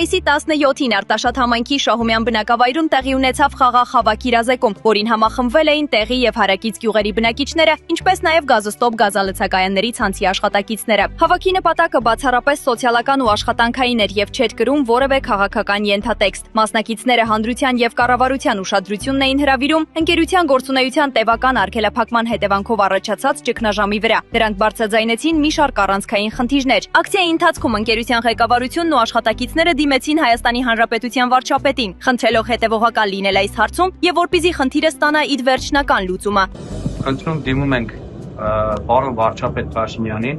Մայիսի 17-ին Արտաշատ համայնքի Շահումյան բնակավայրում տեղի ունեցավ խաղաղ հավաք իրազեկում, որին համախմբվել էին տեղի եւ հարակից գյուղերի բնակիչները, ինչպես նաեւ գազостոպ գազալցակայանների ցանցի աշխատակիցները։ Հավաքի նպատակը բացառապես սոցիալական ու աշխատանքային էր եւ չէր կրում որևէ քաղաքական ենթատեքստ։ Մասնակիցները հանրության եւ կառավարության ուշադրությունն էին հրավիրում ընկերության գործունեության տևական արգելափակման հետևանքով առաջացած ճգնաժամի վրա։ Դրանք բարձրաձայնեցին մի շարք առանցքային խնդիրներ։ Ակցիայի ընթացքում ընկերության ղեկավարությունն ու աշխատակիցները դիմեցին Հայաստանի Հանրապետության վարչապետին, խնդրելով հետևողական լինել այս հարցում եւ որպեսզի խնդիրը ստանա իր վերջնական լուծումը։ Խնդրում դիմում ենք պարոն վարչապետ Փաշինյանին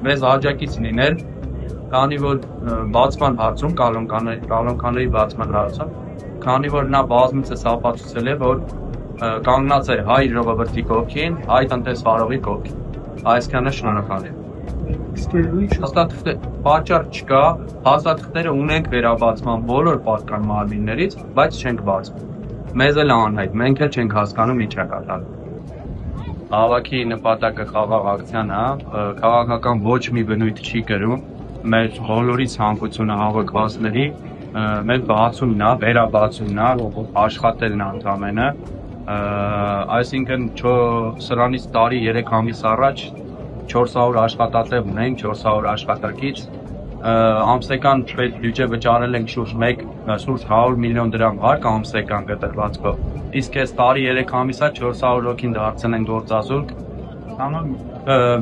մեզ աջակից լինել, քանի որ բացման հարցում կալոնքաների բացման հարցում, քանի որ նա բազմիցս ապացուցել է, որ կանգնած է հայ ժողովրդի կողքին, հայ տնտեսվարողի կողքին։ Այսքանը շնորհակալ եմ։ Պատճառ չկա, հաստատությունները ունենք վերաբացման բոլոր պատկան մարմիններից, բայց չենք բացում։ Մեզ էլ անհայտ, մենք էլ չենք հասկանում ինչ է կատարվում։ Հավաքի նպատակը խաղաղ ակցիան է, քաղաքական ոչ մի բնույթ չի կրում, մեր բոլորի ցանկությունը հավաքվածների, մեր բացումն է, վերաբացումն է, աշխատելն է ընդամենը, այսինքն սրանից տարի 3 ամիս առաջ 400 աշխատատեղ ունենք, 400 աշխատակից, ամսական բյուջե վճարել ենք շուրջ 100 միլիոն դրամ հարկ ամսական կտրվածքով, իսկ այս տարի 3 ամիսա 400 հոգին դարձել են գործազուրկ,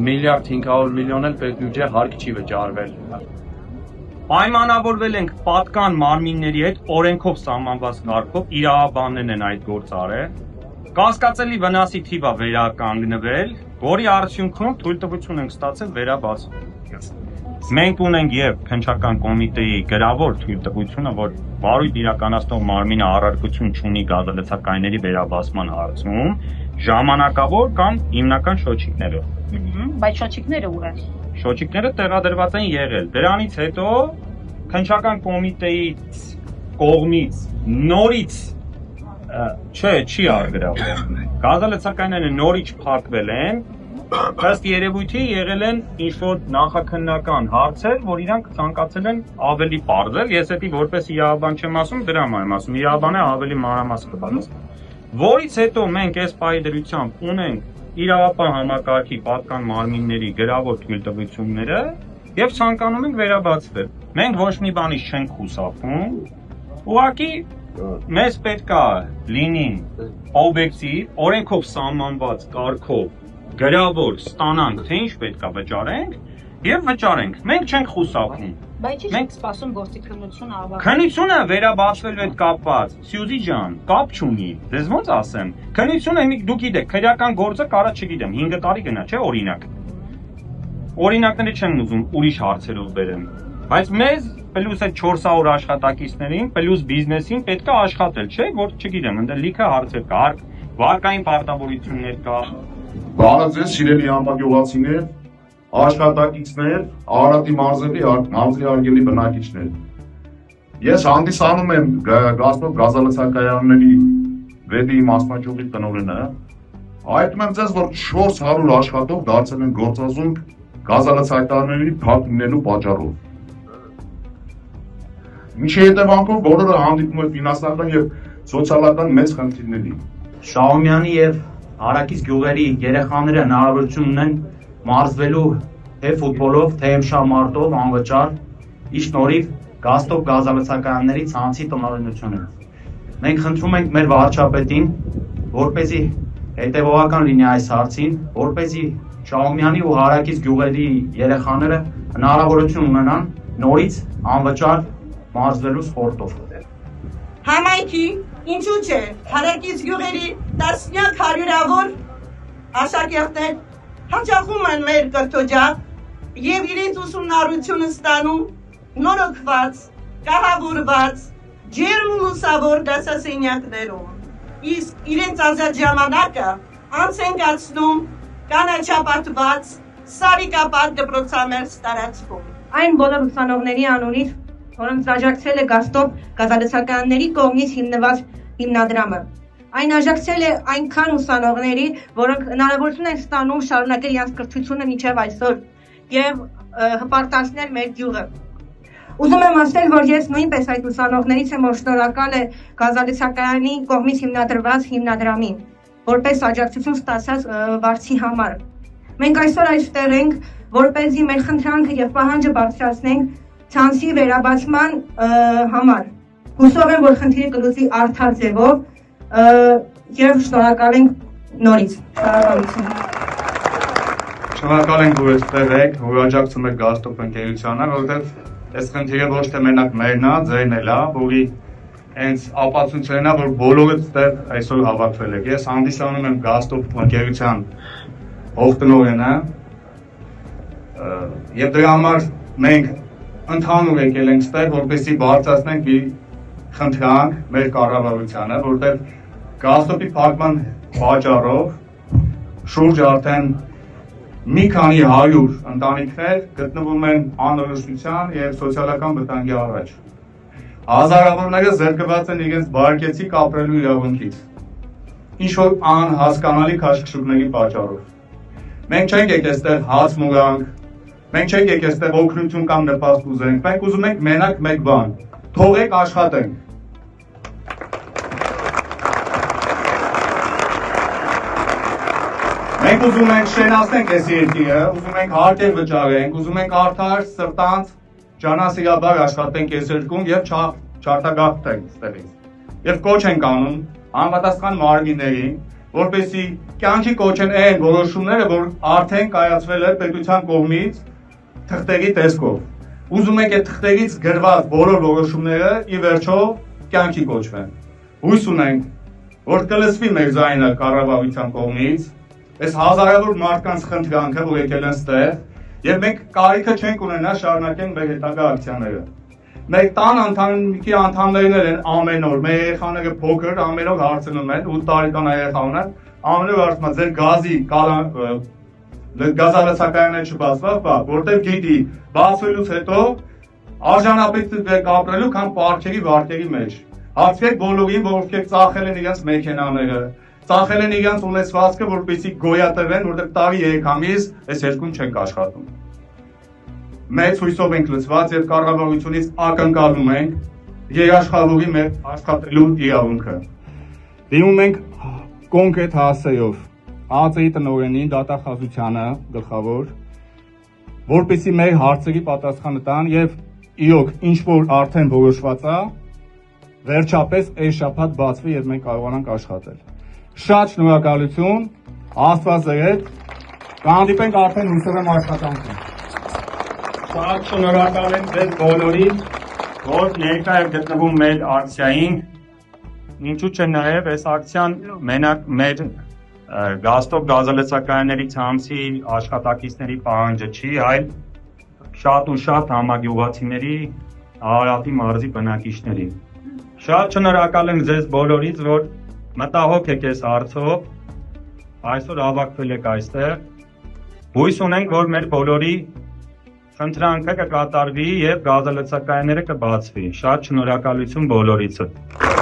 միլիարդ 500 միլիոն էլ բյուջե հարկ չի վճարվել։ Պայմանավորվել ենք պատկան մարմինների հետ օրենքով սահմանված կարգով, իրավաբաններն են այդ գործ արել, կասկածելի վնասի թիվը վերականգնվել, որի արդյունքում թույլտվություն ենք ստացել վերաբացել։ Մենք ունենք եւ քննչական կոմիտեի գրավոր թույլտվությունը, որ վարույթ իրականացնող մարմինը առարկություն չունի գազալցակայինների վերաբացման հարցում, ժամանակավոր կամ հիմնական շոչիկներով։ Բայց շոչիկները ուր են։ Շոչիկները տեղադրված են եղել։ Դրանից հետո քննչական կոմիտեի կողմից նորից չի արգրավել։ Գազալցակայինները նորից փակվել են, ըստ երևույթի եղել են ինչ-որ նախաքննական հարցեր, որ իրանք ցանկացել են ավելի պարզել, ես էդի որպես իրավաբան չեմ ասում, դրա եմ ասում, իրավաբանը ավելի մանրամասն կպատասխանի։ Որից հետո մենք այս պահի դրությամբ ունենք իրավապահ համակարգի պատկան մարմինների գրավոր թույլտվությունները եւ ցանկանում ենք վերաբացվել։ Մենք ոչ մի բանից չենք խուսափում, ուղղակի մեզ պետք է լինի օբյեկտիվ, օրենքով սահմանված կարգով գրավոր ստանանք, թե ինչ պետք է վճարենք եւ վճարենք։ Մենք չենք խուսափում։ Բայց ինչ սպասում գործիքնությունը ավարտի։ Քննությունը վերաբացվելու հետ կապված, Սյուզի ջան, կապ չունի։ Դες ոնց ասեմ։ Քննությունը դուք գիտեք, քրեական գործը կարա չգիտեմ 5 տարի գնա, չէ՞ օրինակ։ Օրինակները չեմ ուզում ուրիշ հարցերով բերեմ։ Բայց մեզ պլյուս այդ 400 աշխատակիցներին, պլյուս բիզնեսին պետք է աշխատել, չէ՞, որ չգիտեմ, ընդ լիքը հարցեր կա, վարկային պարտավորություններ կա։ Բարև ձեզ, սիրելի համագյուղացիներ, աշխատակիցներ, Արարատի մարզերի արգելի բնակիչներ։ Ես հանդիսանում եմ Գազպրոմ գազալցակայանների վեդի մասնաճյուղի տնօրենը։ Հայտնում եմ ձեզ, որ 400 աշխատող դարձել են գործազուրկ գազալցակայանների փակումնելու պատճառով։ Ինչի հետևանքով բոլորը հանդիպում են ֆինանսական եւ սոցիալական մեծ խնդիրների։ Շահումյանի եւ հարակից գյուղերի երեխաները հնարավորություն ունեն մարզվելու թե ֆուտբոլով, թե շահմարտով անվճար, ի շնորհիվ Գազստոպ գազալցակայանների ցանցի տնօրենությունը։ Մենք խնդրում ենք մեր վարչապետին, որպեսզի հետևողական լինի այս հարցին, որպեսզի Շահումյանի ու հարակից գյուղերի երեխաները հնարավորություն ունենան նորից անվճար մարզվելու սպորտով։ Համայնքի ինչու՞ չէ, հարակից գյուղերի տասնյակ հարյուրավոր աշակերտներ հաճախում են մեր կրթօջախ եւ իրենց ուսումնառությունը ստանում նորոգված, կահավորված, ջերմ ու լուսավոր դասասենյակներում։ Իսկ իրենց ազատ ժամանակը անց են գացնում կանաչապատված Սարիկապատ դպրոցամերձ տարածքում։ Այն բոլոր ուսանողների անունից, որոնց աջակցել է Գազստոպ գազալցակայանների կողմից հիմնված հիմնադրամը։ Այն աջակցել է այնքան ուսանողների, որոնք հնարավորություն են ստանում շարունակել իրենց կրթությունը մինչև այսօր եւ հպարտացնել մեր գյուղը։ Ուզում եմ ասել, որ ես նույնպես այդ ուսանողներից եմ, որ շնորհակալ է գազալցակայանի կողմից հիմնադրված հիմնադրամին, որպես աջակցություն ստացած վարձի համար։ Մենք այսօր այստեղ ենք, որպեսզի մեր խնդրանքը եւ պահանջը բարձրացնենք ցանցի վերաբացման համար։ Հուսով եմ, որ խնդիրը կլուծվի արդար ձևով եւ շնորհակալ ենք նորից։ Շնորհակալություն։ Շնորհակալ ենք, որ այստեղ եք, որ աջակցում եք Գազտոպ ընկերությանը, որովհետեւ այս խնդիրը ոչ թե մենակ մերն է, ձերն էլ է, որի հենց ապացույցն է, որ բոլորը այստեղ այսօր հավաքվել եք։ Ես հանդիսանում եմ Գազտոպ ընկերության ողտնօրենը եւ դրա համար մենք ընդհանուր եկել ենք այստեղ, որպեսզի բարձրացնենք մի խնդրանք մեր կառավարությանը, որտեղ Գազտոպի փակման պատճառով շուրջ արդեն մի քանի 100 ընտանիքներ գտնվում են անորոշության եւ սոցիալական վտանգի առաջ։ Հազարավորները զրկված են իրենց բարգեցիկ ապրելու իրավունքից։ Ինչ որ անհասկանալի քաշքշուկների պատճառով։ Մենք չենք եկել այստեղ հաց մուրանք, մենք չենք եկել այստեղ օգնություն կամ նպաստ ուզենք, մենք ուզում ենք մենակ մեկ բան՝ թողեք աշխատենք։ Մենք ուզում ենք շենացնենք այս երկիրը, ուզում ենք հարկեր վճարենք, ուզում ենք արդար, սրտանց, ջանասիրաբար աշխատենք այս երկրում եւ չարտագաղթենք այստեղից։ Եվ կոչ ենք անում անպատասխան մարմիններին, որպեսզի կյանքի կոչեն այն որոշումները, որ արդեն կայացվել է պետության կողմից թղթերի տեսքով։ Ուզում ենք այդ թղթերից գրված բոլոր որոշումները ի վերջո կյանքի կոչվեն։ Հույս ունենք, որ կլսվի մեր ձայնը կառավարության կողմից, այս հազարավոր մարդկանց խնդրանքը, որ եկել են ստեղ, եւ մենք կարիքը չենք ունենա շարունակենք մեր հետագա ակցիաները։ Մեր տան ընտանիքի անդամներն են ամեն օր, մեր երեխաները փոքր, ամեն օր հարցնում են, 8 տարեկան երեխա ունեն, ամեն օր ասում են, ձեր գազի գազալցակայանները չբացված, որտեղ գիտի, բացվելուց հետո արժանապետ կապրելու կամ պարքերի վարկերի մեջ։ Հարցրեք բոլորին, ովքեր ծախել են իրենց մեքենաները, ծախել են իրենց ունեցվածքը, որպեսզի գոյատևեն, որտեղ տարի 3 ամիս այս երկրում չենք աշխատում։ Մեծ հույսով ենք լցված եւ կառավարությունից ակնկալում ենք երաշխավորի մեր աշխատելու իրավունքը։ Դիմում ենք կոնկրետ հասցեով ԱԾ-ի տնօրենին, դատախազությանը գլխավոր, որպեսզի մեր հարցերի պատասխանը տան եւ իրոք ինչ որ արդեն որոշված է, վերջապես այս շաբաթ բացվի եւ մենք կարողանանք աշխատել։ Շատ շնորհակալություն, Աստված ձեզ, կհանդիպենք արդեն հույսով եմ աշխատանքում։ Շատ շնորհակալ եմ ձեզ բոլորին, որ ներկա եք գտնվում մեր ակցիային։ Ինչու՞ չէ նաև այս ակցիան մենակ մեր Գազտոպ գազալցակայանների ցանցի աշխատակիցների պահանջը չի, այլ շատ ու շատ համագյուղացիների, Արարատի մարզի բնակիչների։ Շատ շնորհակալ եմ ձեզ բոլորից, որ մտահոգ եք այս հարցով, այսօր հավաքվել եք այստեղ, հույս ունենք, որ մեր բոլորի խնդրանքը կկատարվի եւ գազալցակայանները կբացվի։ Շատ շնորհակալություն բոլորիցը։